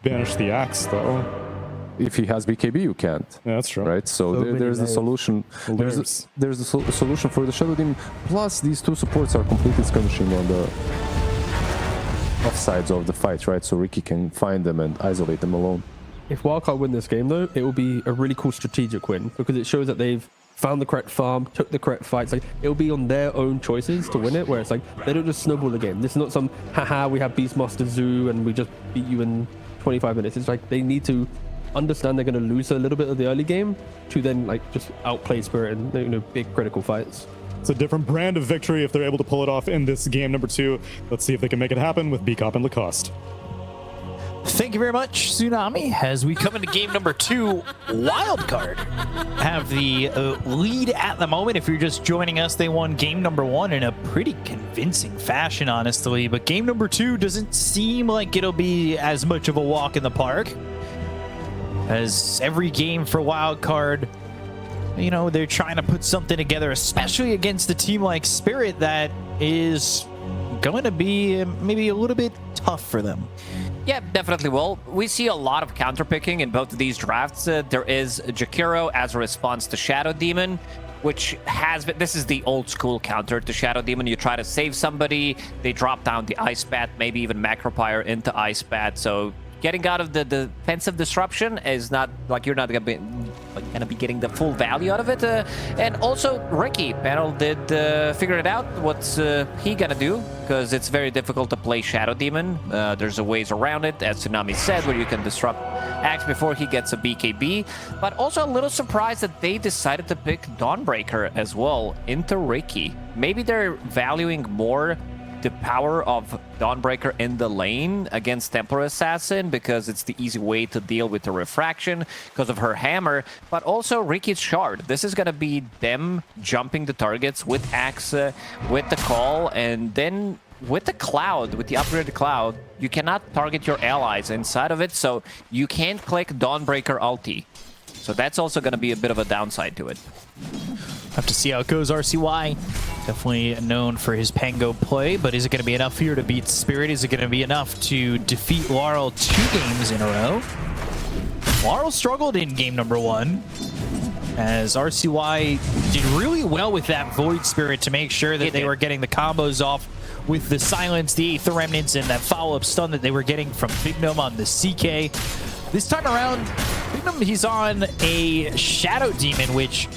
banish the axe, though. If he has BKB, you can't. Yeah, that's true. Right, so there's a solution. There's a solution for the Shadow Demon. Plus, these two supports are completely skirmishing on the offsides of the fight, right? So Ricky can find them and isolate them alone. If Wildcard win this game, though, it will be a really cool strategic win because it shows that they've found the correct farm, took the correct fights. Like, it'll be on their own choices to win it, where it's like they don't just snowball the game. This is not some haha, we have Beastmaster Zoo and we just beat you in 25 minutes. It's like they need to understand they're going to lose a little bit of the early game to then like just outplay Spirit in, you know, big critical fights. It's a different brand of victory if they're able to pull it off in this game number 2. Let's see if they can make it happen with B-Cop and Lacoste. Thank you very much, Tsunami. As we come into game number 2, Wildcard have the lead at the moment. If you're just joining us, they won game number 1 in a pretty convincing fashion, honestly. But game number 2 doesn't seem like it'll be as much of a walk in the park, as every game for Wildcard, you know, they're trying to put something together, especially against a team like Spirit that is going to be maybe a little bit tough for them. Yeah, definitely will. We see a lot of counterpicking in both of these drafts. There is Jakiro as a response to Shadow Demon, which has been, this is the old school counter to Shadow Demon. You try to save somebody, they drop down the Ice Bat, maybe even Macropyre into Ice Bat. So getting out of the defensive disruption is not like you're not gonna be getting the full value out of it. And also Ricky panel did figure it out. What's he gonna do? Because it's very difficult to play Shadow Demon. There's a ways around it, as Tsunami said, where you can disrupt Axe before he gets a BKB. But also a little surprised that they decided to pick Dawnbreaker as well into Ricky. Maybe they're valuing more the power of Dawnbreaker in the lane against Templar Assassin because it's the easy way to deal with the refraction because of her hammer, but also Ricky's shard. This is going to be them jumping the targets with Axe, with the call, and then with the cloud, with the upgraded cloud, you cannot target your allies inside of it, so you can't click Dawnbreaker ulti. So that's also going to be a bit of a downside to it. Have to see how it goes. RCY, definitely known for his Pango play, but is it going to be enough here to beat Spirit? Is it going to be enough to defeat Laurel 2 games in a row? Laurel struggled in game number 1, as RCY did really well with that Void Spirit to make sure that they were getting the combos off with the Silence, the Aether Remnants, and that follow-up stun that they were getting from Big Gnome on the CK. This time around, Big Gnome, he's on a Shadow Demon, which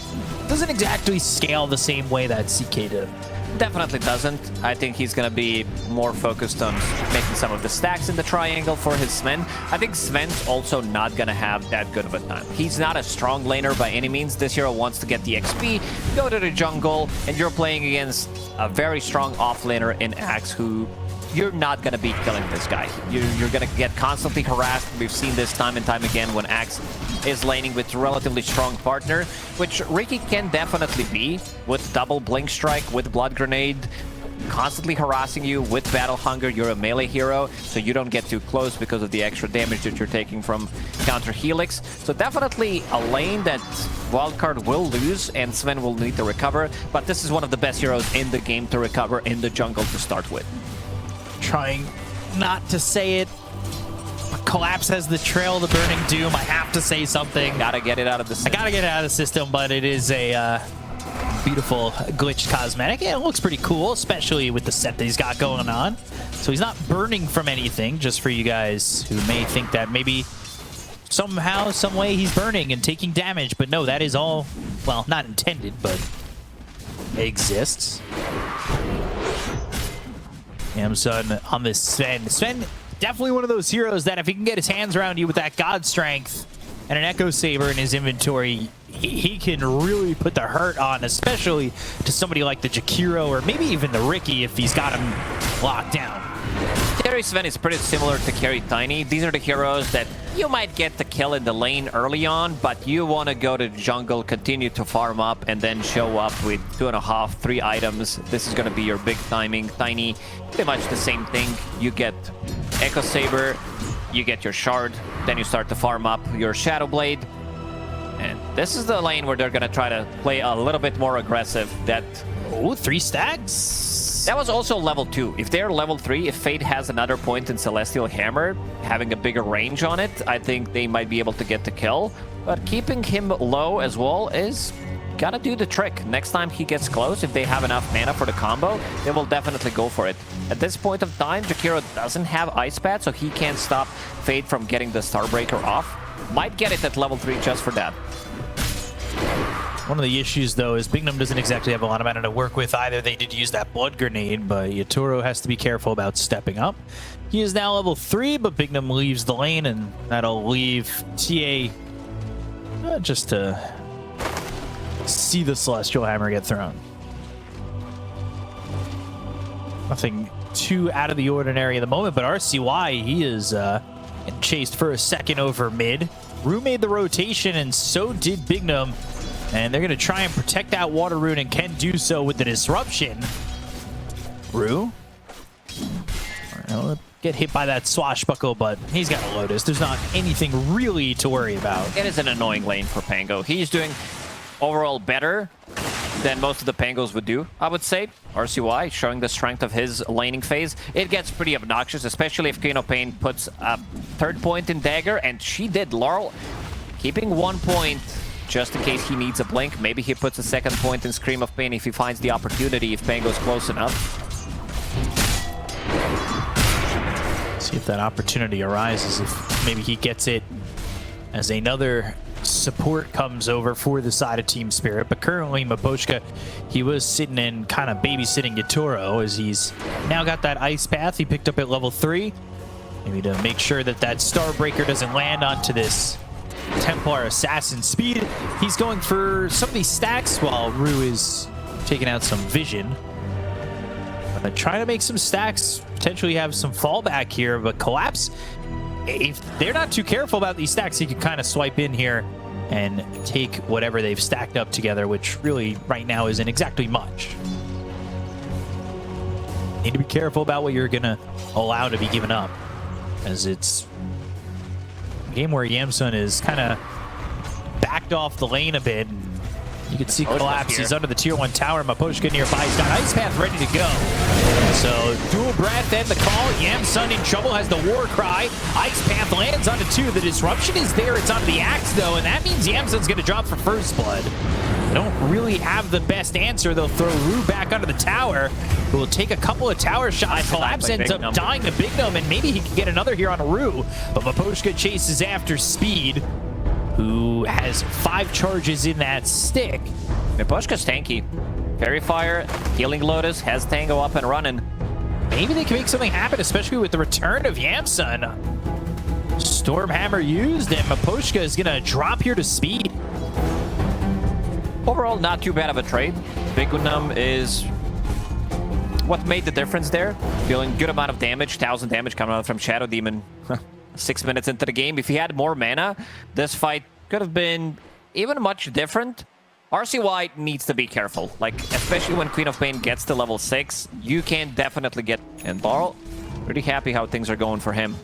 doesn't exactly scale the same way that CK did. Definitely doesn't. I think he's going to be more focused on making some of the stacks in the triangle for his Sven. I think Sven's also not going to have that good of a time. He's not a strong laner by any means. This hero wants to get the XP, go to the jungle, and you're playing against a very strong offlaner in Axe who you're not going to be killing this guy. You're going to get constantly harassed. We've seen this time and time again when Axe is laning with a relatively strong partner, which Ricky can definitely be with double Blink Strike, with Blood Grenade, constantly harassing you with Battle Hunger. You're a melee hero, so you don't get too close because of the extra damage that you're taking from counter Helix. So definitely a lane that Wildcard will lose and Sven will need to recover, but this is one of the best heroes in the game to recover in the jungle to start with. Trying not to say it. Collapse has the Trail of the Burning Doom. I have to say something. Gotta get it out of the system. I gotta get it out of the system, but it is a beautiful glitched cosmetic. Yeah, it looks pretty cool, especially with the set that he's got going on. So he's not burning from anything, just for you guys who may think that maybe somehow, some way he's burning and taking damage. But no, that is all, well, not intended, but exists. Amazon on this Sven. Sven, definitely one of those heroes that if he can get his hands around you with that God Strength and an Echo Saber in his inventory, he can really put the hurt on, especially to somebody like the Jakiro or maybe even the Ricky if he's got him locked down. Carry Sven is pretty similar to Carry Tiny. These are the heroes that you might get the kill in the lane early on, but you want to go to the jungle, continue to farm up, and then show up with 2.5, 3 items. This is going to be your big timing. Tiny, pretty much the same thing. You get Echo Saber, you get your Shard, then you start to farm up your Shadow Blade. And this is the lane where they're going to try to play a little bit more aggressive. That Oh, 3 stacks. That was also level 2. If they're level 3, if Fate has another point in Celestial Hammer, having a bigger range on it, I think they might be able to get the kill. But keeping him low as well is gotta do the trick. Next time he gets close, if they have enough mana for the combo, they will definitely go for it. At this point of time, Jakiro doesn't have Ice Pad, so he can't stop Fate from getting the Starbreaker off. Might get it at level 3 just for that. One of the issues, though, is Bignum doesn't exactly have a lot of mana to work with either. They did use that Blood Grenade, but Yatoro has to be careful about stepping up. He is now level 3, but Bignum leaves the lane, and that'll leave TA just to see the Celestial Hammer get thrown. Nothing too out of the ordinary at the moment, but RCY, he is chased for a second over mid. Rue made the rotation, and so did Bignum. And they're going to try and protect that Water Rune, and can do so with the Disruption. Rue? He'll get hit by that Swashbuckle, but he's got a Lotus. There's not anything really to worry about. It is an annoying lane for Pango. He's doing overall better than most of the Pangos would do, I would say. RCY showing the strength of his laning phase. It gets pretty obnoxious, especially if Queen of Pain puts a 3rd point in Dagger, and she did. Laurel keeping 1 point just in case he needs a blink. Maybe he puts a 2nd point in Scream of Pain if he finds the opportunity, if Pango's close enough. See if that opportunity arises, if maybe he gets it as another support comes over for the side of Team Spirit. But currently, Miposhka, he was sitting in kind of babysitting Yatoro, as he's now got that Ice Path he picked up at level 3. Maybe to make sure that that Starbreaker doesn't land onto this Templar Assassin speed. He's going for some of these stacks while Rue is taking out some vision. Trying to make some stacks, potentially have some fallback here, but Collapse, if they're not too careful about these stacks, he can kind of swipe in here and take whatever they've stacked up together, which really right now isn't exactly much. Need to be careful about what you're going to allow to be given up, as it's a game where Yamsun is kind of backed off the lane a bit. You can see Collapse. He's under the tier 1 tower. Miposhka nearby. He's got Ice Path ready to go. So dual breath and the call. Yamsun in trouble, has the war cry. Ice Path lands onto 2. The disruption is there. It's onto the axe though, and that means Yamsun's going to drop for first blood. They don't really have the best answer. They'll throw Rue back onto the tower, who will take a couple of tower shots. Collapse ends up dying to Bignum, and maybe he can get another here on Rue. But Miposhka chases after Speed, who has 5 charges in that stick. Miposhka's tanky. Fairy Fire, Healing Lotus, has Tango up and running. Maybe they can make something happen, especially with the return of Yamsun. Stormhammer used, and Miposhka is going to drop here to Speed. Overall, not too bad of a trade. Bignum is what made the difference there. Dealing good amount of damage, 1,000 damage coming out from Shadow Demon. 6 minutes into the game. If he had more mana, this fight could have been even much different. RCY needs to be careful, like, especially when Queen of Pain gets to level 6, you can definitely get... And Laurel, pretty happy how things are going for him.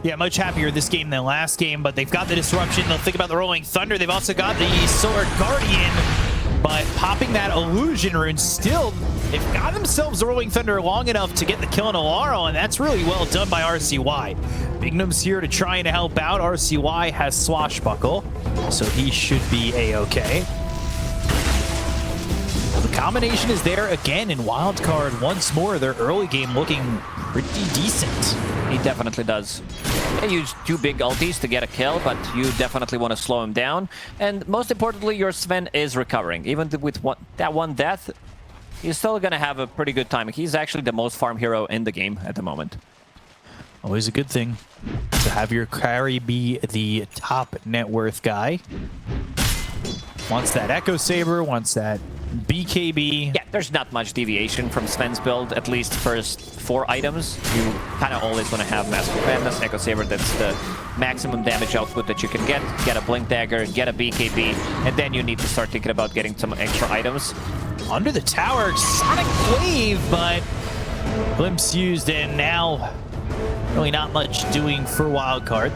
Yeah, much happier this game than last game, but they've got the disruption. They'll think about the Rolling Thunder. They've also got the Solar Guardian, but popping that Illusion Rune still, they've got themselves the Rolling Thunder long enough to get the kill on Laurel, and that's really well done by RCY. Bignum's here to try and help out. RCY has Swashbuckle, so he should be A-okay. The combination is there again in Wildcard once more. Their early game looking pretty decent. He definitely does. They use 2 big ultis to get a kill, but you definitely want to slow him down. And most importantly, your Sven is recovering. Even with that one death, he's still going to have a pretty good time. He's actually the most farm hero in the game at the moment. Always a good thing to have your carry be the top net worth guy. Wants that Echo Saber, wants that BKB. Yeah, there's not much deviation from Sven's build, at least first 4 items. You kind of always want to have Mask of Madness, Echo Saber, that's the maximum damage output that you can get a Blink Dagger, get a BKB, and then you need to start thinking about getting some extra items. Under the tower, Sonic Wave, but Glimpse used, and now really not much doing for Wildcard.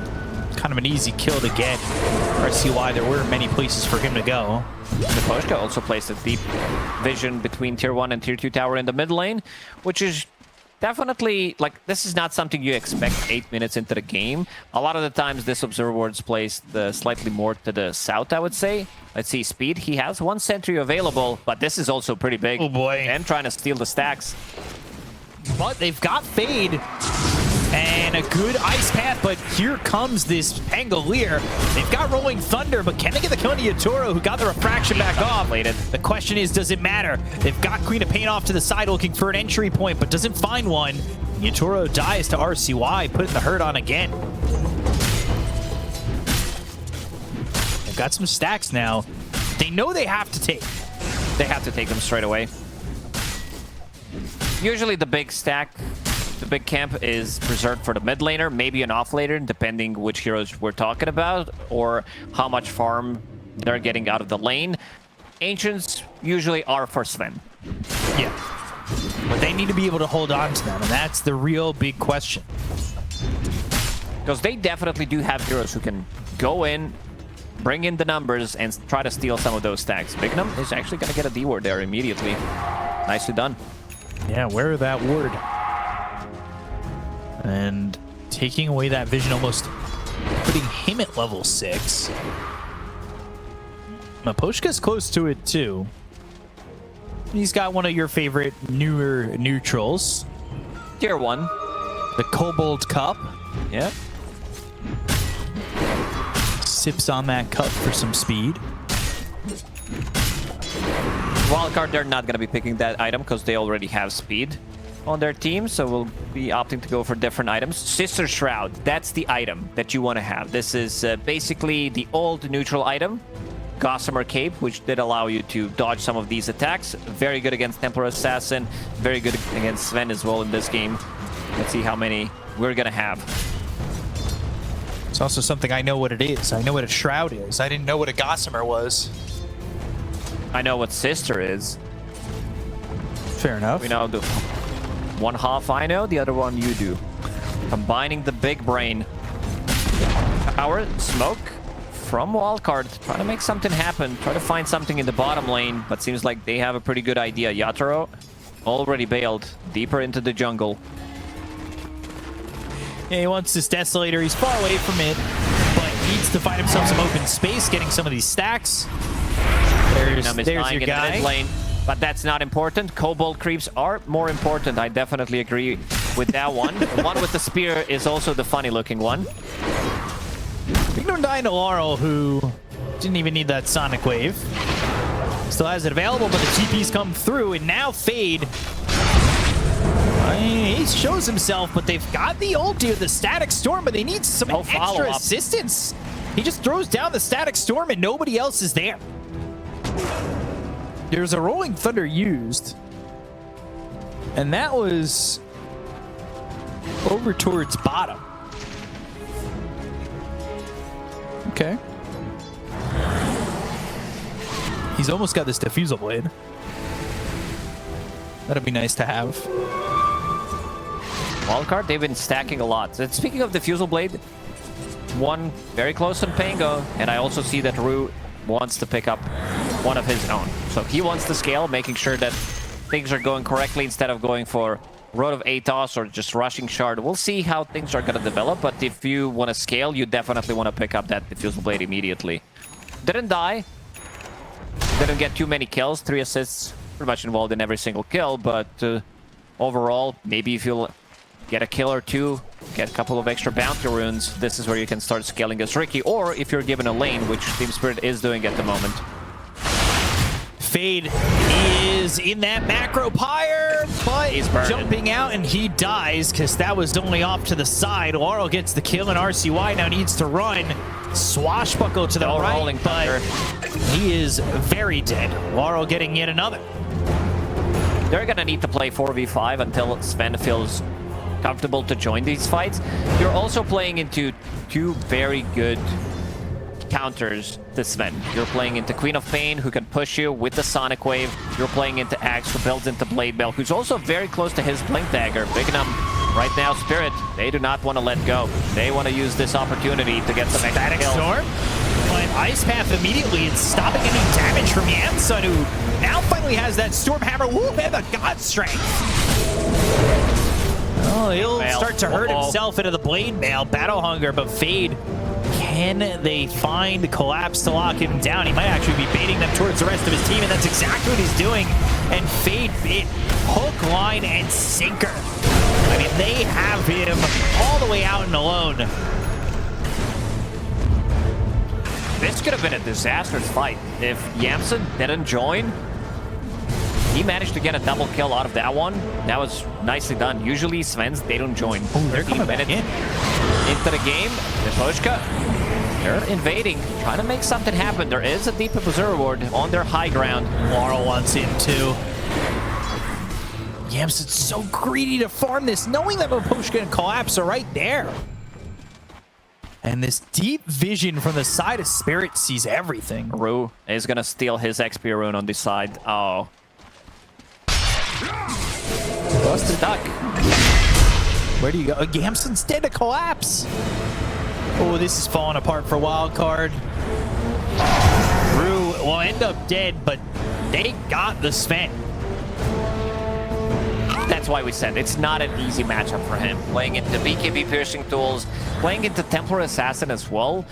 kind of an easy kill to get. RCY, there were many places for him to go. Neposhka also placed a deep vision between tier 1 and tier 2 tower in the mid lane, which is definitely, like, this is not something you expect 8 minutes into the game. A lot of the times this observer ward's placed slightly more to the south, I would say. Let's see, speed. He has 1 sentry available, but this is also pretty big. Oh boy. And trying to steal the stacks. But they've got Fade and a good ice path, but here comes this Pangolier. They've got Rolling Thunder, but can they get the kill on Yatoro, who got the refraction back off? The question is, does it matter? They've got Queen of Pain off to the side looking for an entry point, but doesn't find one. Yatoro dies to RCY, putting the hurt on again. They've got some stacks now. They know they have to take. They have to take them straight away. Usually the big stack, the big camp is preserved for the mid laner, maybe an off laner, depending which heroes we're talking about, or how much farm they're getting out of the lane. Ancients usually are for Sven. Yeah. But they need to be able to hold on to them, and that's the real big question. Because they definitely do have heroes who can go in, bring in the numbers, and try to steal some of those stacks. Bignum is actually going to get a D-ward there immediately. Nicely done. Yeah, wear that ward. And taking away that vision, almost putting him at level 6. Maposhka's close to it too. He's got one of your favorite newer neutrals. Tier 1. The Kobold Cup. Yeah. Sips on that cup for some speed. Wildcard, they're not going to be picking that item because they already have speed on their team, so we'll be opting to go for different items. Sister Shroud, that's the item that you want to have. This is basically the old neutral item. Gossamer Cape, which did allow you to dodge some of these attacks. Very good against Templar Assassin. Very good against Sven as well in this game. Let's see how many we're going to have. It's also something I know what it is. I know what a Shroud is. I didn't know what a Gossamer was. I know what Sister is. Fair enough. We know the one half I know, the other one you do. Combining the big brain. Power, smoke from Wildcard. Trying to make something happen. Try to find something in the bottom lane, but seems like they have a pretty good idea. Yatoro already bailed deeper into the jungle. Yeah, he wants this Desolator. He's far away from it, but needs to find himself some open space, getting some of these stacks. There's your guy. Mid lane, but that's not important. Kobold creeps are more important. I definitely agree with that one. The one with the spear is also the funny looking one. Bignum dying to Laurel, who didn't even need that Sonic Wave. Still has it available, but the TP's come through, and now Fade. He shows himself, but they've got the ulti of the Static Storm, but they need some extra assistance. He just throws down the Static Storm, and nobody else is there. There's a Rolling Thunder used, and that was over towards bottom. Okay. He's almost got this Diffusal Blade. That'd be nice to have. Wildcard, they've been stacking a lot. So speaking of Diffusal Blade, one very close on Pango, and I also see that Rue wants to pick up one of his own. So he wants to scale, making sure that things are going correctly instead of going for Road of Atos or just rushing Shard. We'll see how things are going to develop, but if you want to scale, you definitely want to pick up that Diffusal Blade immediately. Didn't die. Didn't get too many kills. 3 assists, pretty much involved in every single kill, but overall, maybe if you'll get a kill or two, get a couple of extra bounty runes, this is where you can start scaling as Ricky, or if you're given a lane, which Team Spirit is doing at the moment. Fade is in that macro pyre, but he's jumping out and he dies because that was only off to the side. Laurel gets the kill and RCY now needs to run. Swashbuckle to the right, but he is very dead. Laurel getting yet another. They're gonna need to play 4v5 until Sven feels comfortable to join these fights. You're also playing into 2 very good counters to Sven. You're playing into Queen of Pain, who can push you with the Sonic Wave. You're playing into Axe, who builds into Blade Bell, who's also very close to his Blink Dagger. Bignum Right now, Spirit, they do not want to let go. They want to use this opportunity to get some extra Static kills. Storm, but Ice Path immediately is stopping any damage from Yamsun, who now finally has that Storm Hammer. Woo, and the God Strength. Oh, he'll start to hurt himself into the Blade Mail. Battle Hunger, but Fade, can they find Collapse to lock him down? He might actually be baiting them towards the rest of his team, and that's exactly what he's doing. And Fade bit hook, line, and sinker. I mean, they have him all the way out and alone. This could have been a disastrous fight. If Yamsun didn't join, he managed to get a double kill out of that one. That was nicely done. Usually Svens, they don't join. They're coming back in. Into the game, Nishloshka, they're invading, trying to make something happen. There is a deep observer ward on their high ground. Laurel wants in too. Yamsun's so greedy to farm this, knowing that Mapushka and Collapse are right there. And this deep vision from the side of Spirit sees everything. Rue is going to steal his XP rune on this side. Oh. Busted. Stuck. Where do you go? Yamsun's dead to Collapse. Oh, this is falling apart for Wildcard. Rue will end up dead, but they got the Sven. That's why we said it's not an easy matchup for him. Playing into BKB piercing tools, playing into Templar Assassin as well.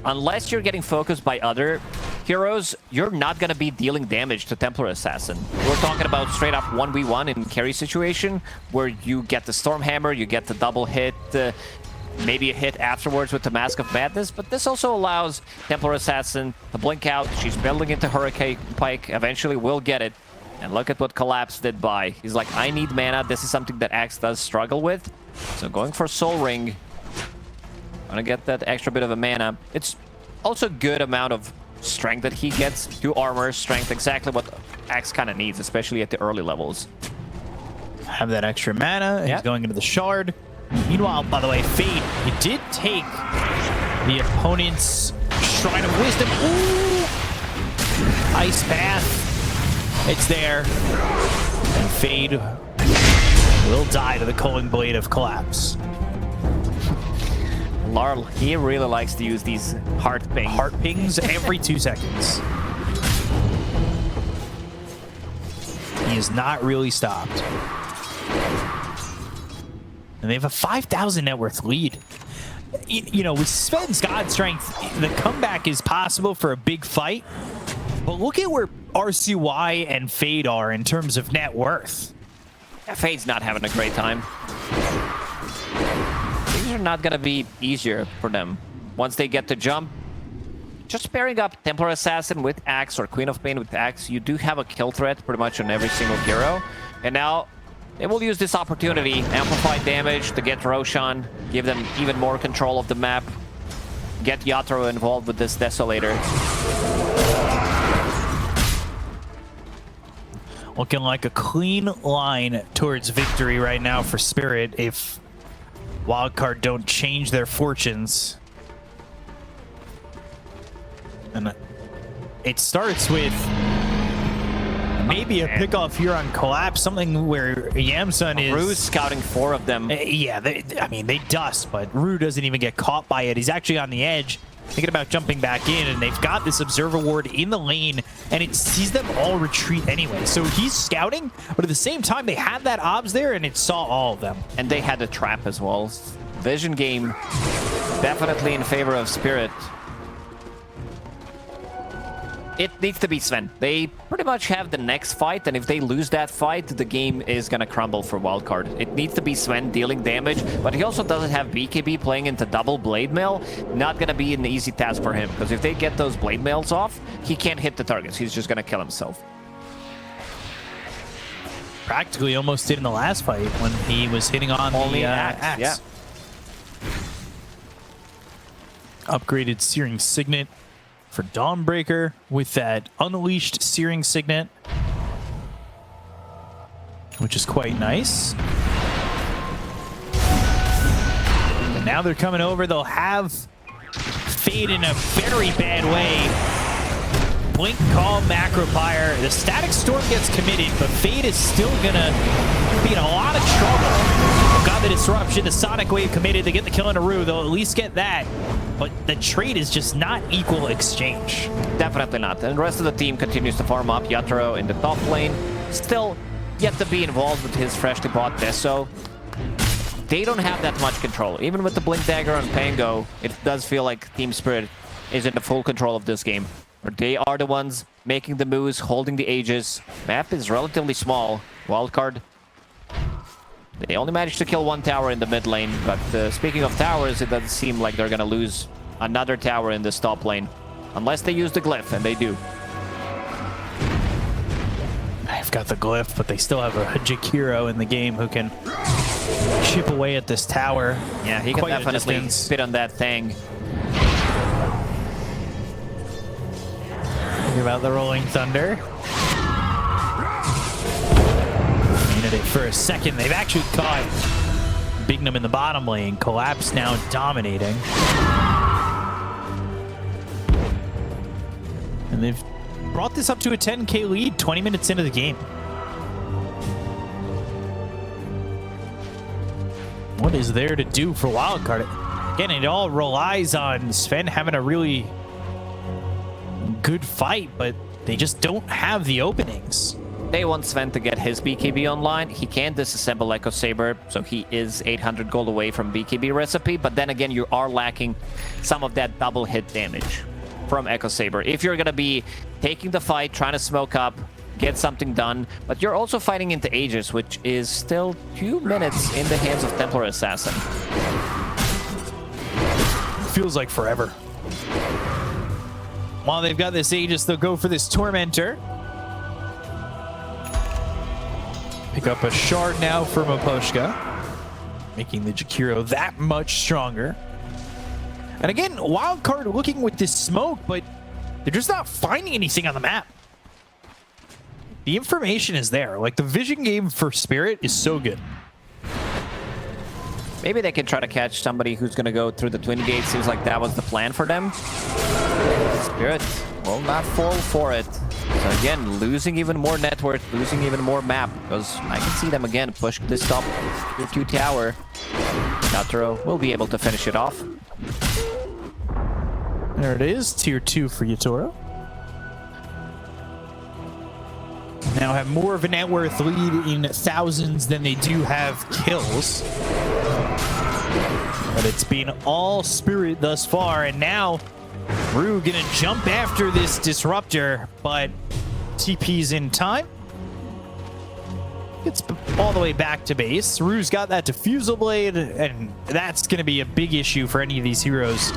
Unless you're getting focused by other heroes, you're not going to be dealing damage to Templar Assassin. We're talking about straight up 1v1 in carry situation, where you get the Stormhammer, you get the double hit, maybe a hit afterwards with the Mask of Madness, but this also allows Templar Assassin to blink out. She's building into Hurricane Pike, eventually will get it. And look at what Collapse did by. He's like, I need mana. This is something that Axe does struggle with. So going for Soul Ring. Gonna get that extra bit of a mana. It's also a good amount of strength that he gets. 2 armor, strength, exactly what Axe kind of needs, especially at the early levels. Have that extra mana. He's going into the Shard. Meanwhile, by the way, Fade, he did take the opponent's Shrine of Wisdom. Ooh! Ice Path. It's there. And Fade will die to the Culling Blade of Collapse. Larl, he really likes to use these heart pings. Heart pings every 2 seconds. He is not really stopped. And they have a 5,000 net worth lead. You know, with Sven's God Strength, the comeback is possible for a big fight. But look at where RCY and Fade are in terms of net worth. Yeah, Fade's not having a great time. Things are not going to be easier for them. Once they get to jump, just pairing up Templar Assassin with Axe or Queen of Pain with Axe, you do have a kill threat pretty much on every single hero. And now they will use this opportunity, amplify damage to get Roshan, give them even more control of the map, get Yatoro involved with this Desolator. Looking like a clean line towards victory right now for Spirit if Wildcard don't change their fortunes. And it starts with maybe a pick-off here on Collapse, something where Yamsun is... Rue's scouting 4 of them. Yeah, I mean, they dust, but Rue doesn't even get caught by it. He's actually on the edge, thinking about jumping back in, and they've got this Observer Ward in the lane, and it sees them all retreat anyway. So he's scouting, but at the same time, they had that obs there, and it saw all of them. And they had the trap as well. Vision game definitely in favor of Spirit. It needs to be Sven. They pretty much have the next fight, and if they lose that fight, the game is gonna crumble for Wildcard. It needs to be Sven dealing damage, but he also doesn't have BKB playing into double Blade Mail. Not gonna be an easy task for him, because if they get those Blade Mails off, he can't hit the targets. He's just gonna kill himself. Practically almost did in the last fight when he was hitting on Only the Axe. Yeah. Upgraded Searing Signet for Dawnbreaker with that unleashed Searing Signet, which is quite nice. And now they're coming over. They'll have Fade in a very bad way. Blink Call, Macropire. The Static Storm gets committed, but Fade is still gonna be in a lot of trouble. got the disruption, the Sonic Wave committed, they get the kill in Aru, they'll at least get that. But the trade is just not equal exchange. Definitely not. And the rest of the team continues to farm up. Yatoro in the top lane, still yet to be involved with his freshly bought Deso. They don't have that much control. Even with the Blink Dagger on Pango, it does feel like Team Spirit is in the full control of this game. They are the ones making the moves, holding the Aegis. Map is relatively small. Wildcard. They only managed to kill one tower in the mid lane, but speaking of towers, it doesn't seem like they're gonna lose another tower in this top lane. Unless they use the glyph, and they do. They've got the glyph, but they still have a Jakiro in the game who can chip away at this tower. Yeah, he can Quite a definitely distance. spit on that thing. Think about the Rolling Thunder. Needed it for a second. They've actually caught Bignum in the bottom lane. Collapse now dominating. And they've brought this up to a 10k lead 20 minutes into the game. What is there to do for Wildcard? Again, it all relies on Sven having a really good fight, but they just don't have the openings. They want Sven to get his BKB online. He can disassemble Echo Saber, so he is 800 gold away from BKB recipe. But then again, you are lacking some of that double hit damage from Echo Saber. If you're going to be taking the fight, trying to smoke up, get something done, but you're also fighting into Aegis, which is still 2 minutes in the hands of Templar Assassin. Feels like forever. While they've got this Aegis, they'll go for this Tormentor. Pick up a shard now for Maposhka, making the Jakiro that much stronger. And again, Wildcard looking with this smoke, but they're just not finding anything on the map. The information is there. Like, the vision game for Spirit is so good. Maybe they can try to catch somebody who's going to go through the Twin Gate. Seems like that was the plan for them. Spirit will not fall for it. So again, losing even more net worth, losing even more map, because I can see them again push this top tier 2 tower. Yatoro will be able to finish it off. There it is, tier 2 for Yatoro. Now have more of a net worth lead in thousands than they do have kills. But it's been all Spirit thus far, and now Rue gonna jump after this disruptor, but TP's in time. It's all the way back to base. Rue's got that Diffusal Blade, and that's gonna be a big issue for any of these heroes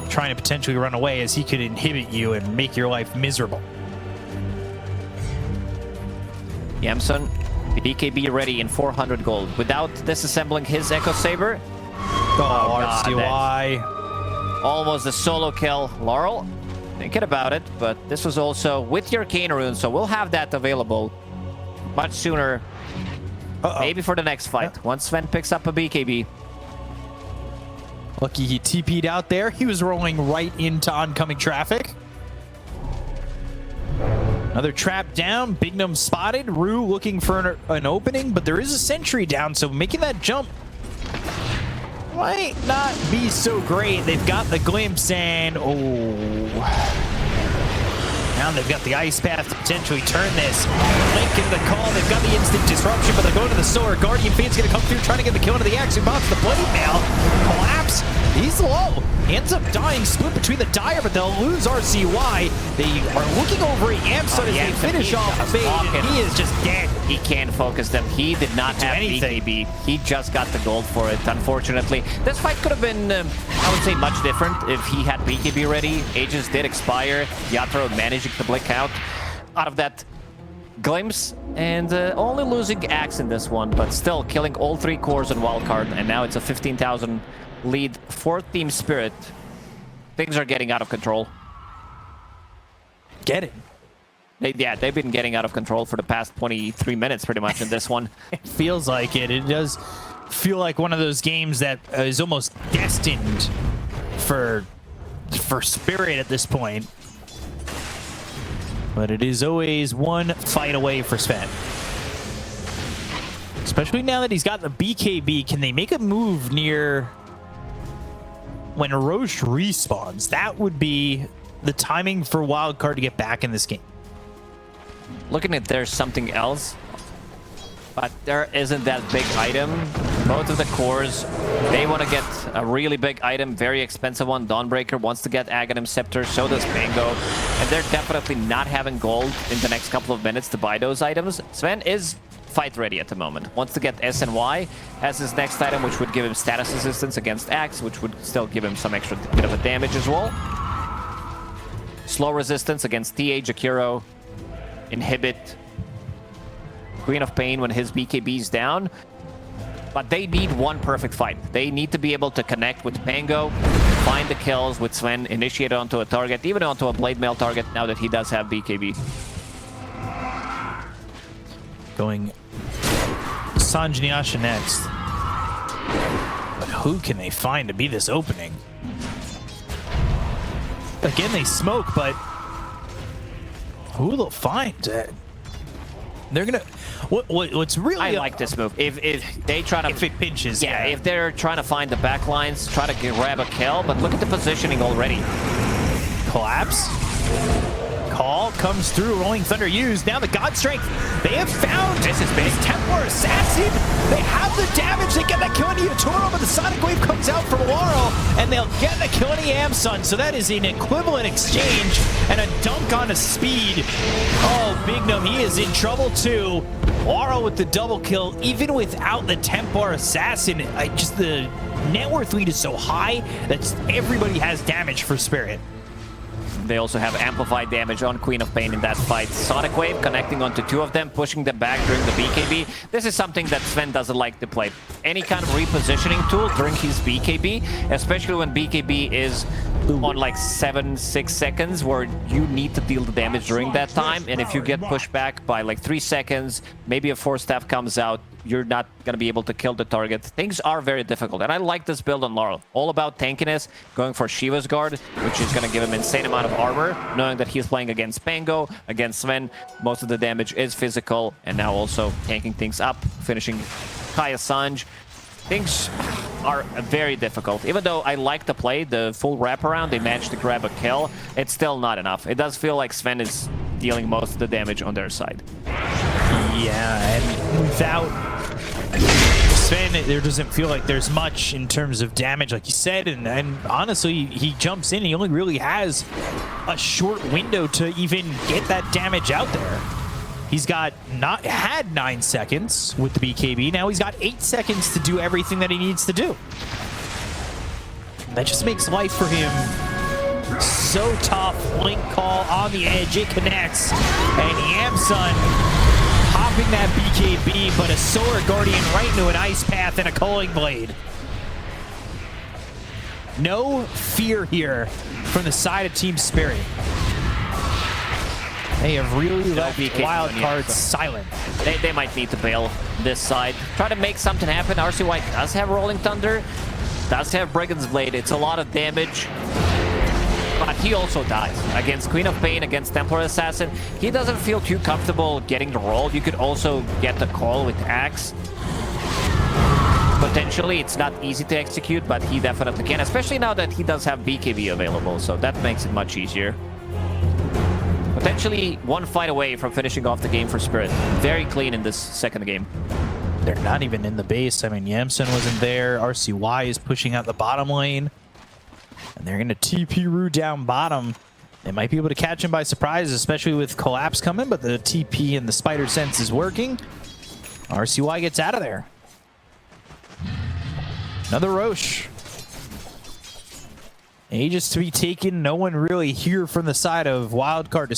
trying to potentially run away, as he could inhibit you and make your life miserable. Yamson, BKB ready in 400 gold. Without disassembling his Echo Saber, Oh, RCY. almost a solo kill. Laurel, thinking about it, but this was also with your Arcane Rune, so we'll have that available much sooner. Maybe for the next fight, once Sven picks up a BKB. Lucky he TP'd out there. He was rolling right into oncoming traffic. Another trap down. Bignum spotted. Rue looking for an opening, but there is a sentry down, so making that jump might not be so great. They've got the glimpse, and now they've got the ice path to potentially turn this. Link into the call. They've got the instant disruption, but they're going to the sword. Guardian Fiend's going to come through, trying to get the kill into the axe. Who pops the blade mail. Collapse. He's low. Ends up dying, split between the Dire, but they'll lose RCY. They are looking over at Yamson as they finish off Fade, and he is just dead. He can't focus them. He did not have anything. BKB. He just got the gold for it, unfortunately. This fight could have been, I would say, much different if he had BKB ready. Aegis did expire. Yatoro managing to blink out of that glimpse, and only losing Axe in this one, but still killing all 3 cores on Wildcard, and now it's a 15,000 lead for Team Spirit. Things are getting out of control. They've been getting out of control for the past 23 minutes pretty much in this one. It feels like it. It does feel like one of those games that is almost destined for Spirit at this point. But it is always one fight away for Sven. Especially now that he's got the BKB, can they make a move near when Roche respawns? That would be the timing for Wildcard to get back in this game. Looking at there's something else, but there isn't that big item. Both of the cores, they want to get a really big item, very expensive one. Dawnbreaker wants to get Aghanim Scepter, so does Pango, and they're definitely not having gold in the next couple of minutes to buy those items. Sven is fight ready at the moment. Wants to get SNY as his next item, which would give him status resistance against Axe, which would still give him some extra bit of a damage as well. Slow resistance against TA, Jakiro, inhibit Queen of Pain when his BKB is down. But they need one perfect fight. They need to be able to connect with Pango, find the kills with Sven, initiate it onto a target, even onto a Blade Mail target now that he does have BKB. Going Sanjanyasha next. But who can they find to be this opening? Again, they smoke, but who they'll find? They're gonna. What's really? I like this move. If they try to, if it pinches, yeah. If they're trying to find the backlines, try to grab a kill. But look at the positioning already. Collapse. Call comes through. Rolling Thunder used. Now the God Strength. They have found this is big. Templar Assassin. They have the damage. They get that kill into Yatoro, but the Sonic Wave comes out from Laurel, and they'll get the kill into Yamsun. So that is an equivalent exchange and a dunk on a speed. Oh, Big Gnome, he is in trouble too. Laurel with the double kill, even without the Templar Assassin. Just the net worth lead is so high that everybody has damage for Spirit. They also have amplified damage on Queen of Pain in that fight. Sonic Wave connecting onto two of them, pushing them back during the BKB. This is something that Sven doesn't like to play. Any kind of repositioning tool during his BKB, especially when BKB is on like 6 seconds, where you need to deal the damage during that time. And if you get pushed back by like 3 seconds, maybe a Force Staff comes out, you're not going to be able to kill the target. Things are very difficult. And I like this build on Laurel. All about tankiness, going for Shiva's Guard, which is going to give him insane amount of armor, knowing that he's playing against Pango, against Sven. Most of the damage is physical, and now also tanking things up, finishing Kaya Sanj. Things are very difficult. Even though I like to play the full wraparound, they managed to grab a kill. It's still not enough. It does feel like Sven is dealing most of the damage on their side. Yeah, and without Sven, there doesn't feel like there's much in terms of damage, like you said, and honestly, he jumps in, he only really has a short window to even get that damage out there. He's had 9 seconds with the BKB, now he's got 8 seconds to do everything that he needs to do. That just makes life for him so tough. Blink call on the edge, it connects, and Yamsun popping that BKB, but a Solar Guardian right into an Ice Path and a Culling Blade. No fear here from the side of Team Spirit. They have really left Wildcard silent. They might need to bail this side. Try to make something happen. RCY does have Rolling Thunder, does have Brigand's Blade. It's a lot of damage. But he also dies against Queen of Pain, against Templar Assassin. He doesn't feel too comfortable getting the roll. You could also get the call with Axe. Potentially, it's not easy to execute, but he definitely can, especially now that he does have BKB available, so that makes it much easier. Potentially one fight away from finishing off the game for Spirit. Very clean in this second game. They're not even in the base. I mean, Yamsun wasn't there. RCY is pushing out the bottom lane. And they're going to TP Rue down bottom. They might be able to catch him by surprise, especially with Collapse coming, but the TP and the Spider Sense is working. RCY gets out of there. Another Roche. Aegis to be taken. No one really here from the side of Wildcard to